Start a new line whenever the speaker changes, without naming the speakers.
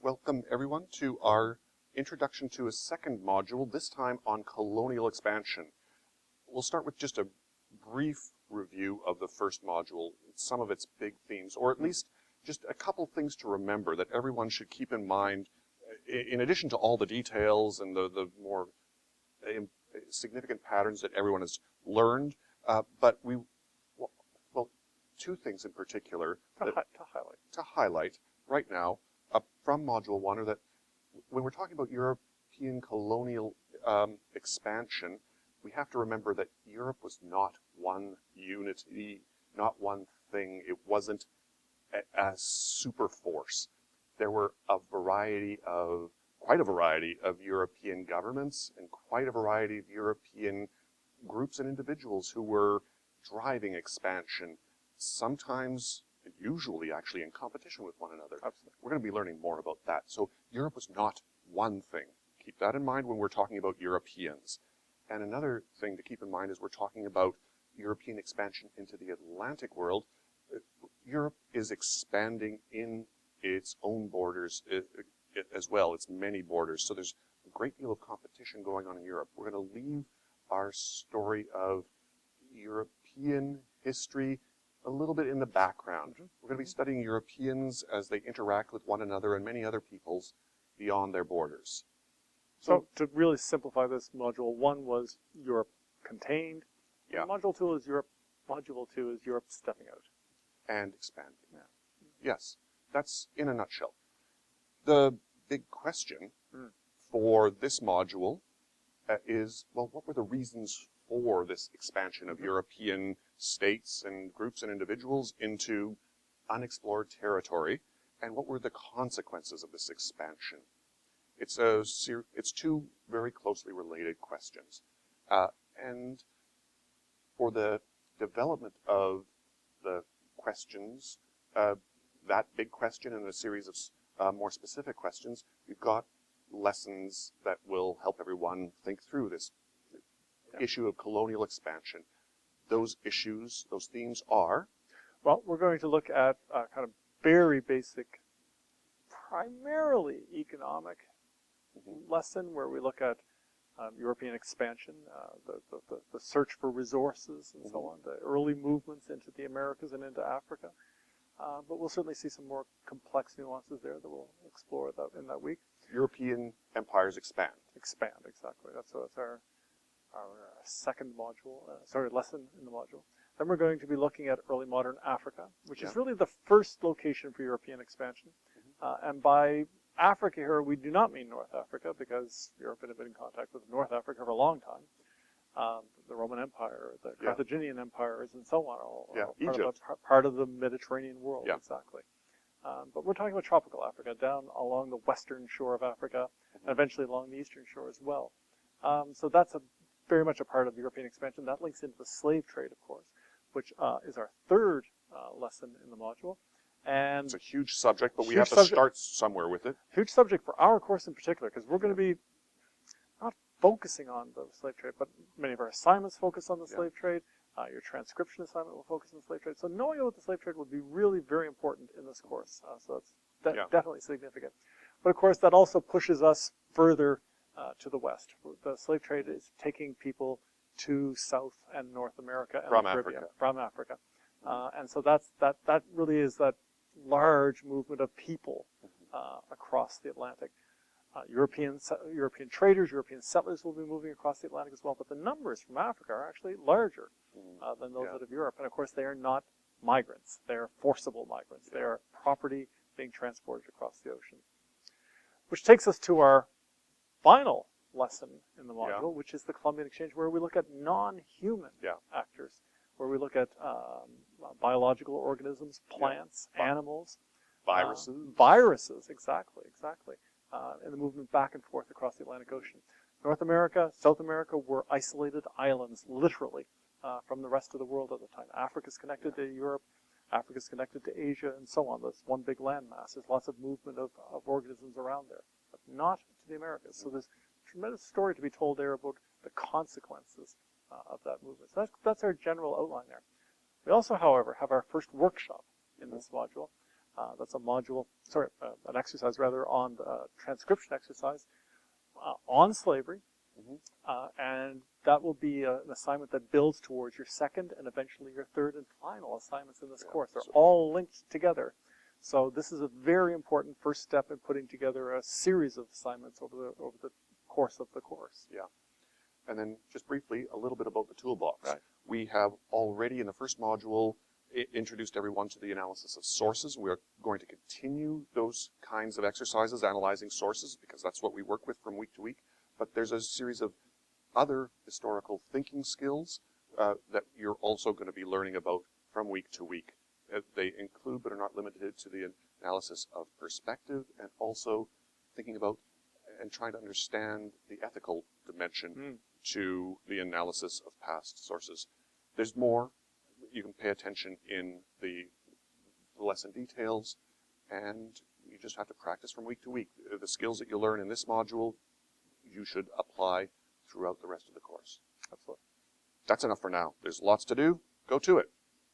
Welcome everyone to our introduction to a second module, this time on colonial expansion. We'll start with just a brief review of the first module, some of its big themes, or at least just a couple things to remember that everyone should keep in mind, in addition to all the details and the more significant patterns that everyone has learned. But well, two things in particular to highlight right now from Module 1 are that when we're talking about European colonial expansion, we have to remember that Europe was not one unity, not one thing. It wasn't a super force. There were quite a variety of European governments and quite a variety of European groups and individuals who were driving expansion, sometimes, usually actually in competition with one another.
Absolutely.
We're going to be learning more about that. So Europe was not one thing. Keep that in mind when we're talking about Europeans. And another thing to keep in mind is we're talking about European expansion into the Atlantic world. Europe is expanding in its own borders as well, its many borders. So there's a great deal of competition going on in Europe. We're going to leave our story of European history a little bit in the background. We're going to be studying Europeans as they interact with one another and many other peoples beyond their borders.
So to really simplify this, Module 1 was Europe contained.
Yeah.
Module 2 is Europe stepping out.
And expanding.
Yeah.
Yes, that's in a nutshell. The big question for this module is, well, what were the reasons for this expansion of European states and groups and individuals into unexplored territory, and what were the consequences of this expansion? It's two very closely related questions. And for the development of the questions, that big question and a series of more specific questions, we've got lessons that will help everyone think through this issue of colonial expansion. Those issues, those themes are?
Well, we're going to look at a kind of very basic, primarily economic lesson where we look at European expansion, the search for resources and so on, the early movements into the Americas and into Africa. But we'll certainly see some more complex nuances there that we'll explore in that week.
European empires expand.
Expand, exactly. That's our second module, lesson in the module. Then we're going to be looking at early modern Africa, which is really the first location for European expansion. And by Africa here, we do not mean North Africa, because Europe had been in contact with North Africa for a long time. The Roman Empire, the Carthaginian empires, and so on, all part of the Mediterranean world, exactly. But we're talking about tropical Africa, down along the western shore of Africa, and eventually along the eastern shore as well. So that's very much a part of European expansion. That links into the slave trade, of course, which is our third lesson in the module. And
it's a huge subject, but we have to start somewhere with it.
Huge subject for our course in particular, because we're going to be not focusing on the slave trade, but many of our assignments focus on the slave trade. Your transcription assignment will focus on the slave trade. So knowing about the slave trade would be really very important in this course. So that's definitely significant. But of course, that also pushes us further to the west. The slave trade is taking people to South and North America and the Caribbean, from Africa. And so that really is that large movement of people across the Atlantic. European traders, European settlers will be moving across the Atlantic as well, but the numbers from Africa are actually larger than those out of Europe. And of course, they are not migrants. They are forcible migrants. They are property being transported across the ocean. Which takes us to our final lesson in the module, which is the Columbian Exchange, where we look at non-human actors, where we look at biological organisms, plants, animals.
Viruses,
exactly. And the movement back and forth across the Atlantic Ocean. North America, South America were isolated islands, literally, from the rest of the world at the time. Africa's connected to Europe, Africa's connected to Asia, and so on. That's one big landmass. There's lots of movement of organisms around there, but not to the Americas. So there's a tremendous story to be told there about the consequences of that movement. So that's our general outline there. We also, however, have our first workshop in this module, That's a module, sorry, an exercise rather on the transcription exercise on slavery. And that will be an assignment that builds towards your second and eventually your third and final assignments in this course. They're all linked together. So this is a very important first step in putting together a series of assignments over the course of the course.
Yeah. And then just briefly, a little bit about the toolbox.
Right.
We have already in the first module introduced everyone to the analysis of sources. We are going to continue those kinds of exercises, analyzing sources, because that's what we work with from week to week. But there's a series of other historical thinking skills that you're also going to be learning about from week to week. They include, but are not limited to, the analysis of perspective and also thinking about and trying to understand the ethical dimension to the analysis of past sources. There's more. You can pay attention in the lesson details, and you just have to practice from week to week. The skills that you learn in this module, you should apply throughout the rest of the course.
Absolutely.
That's enough for now. There's lots to do. Go to it.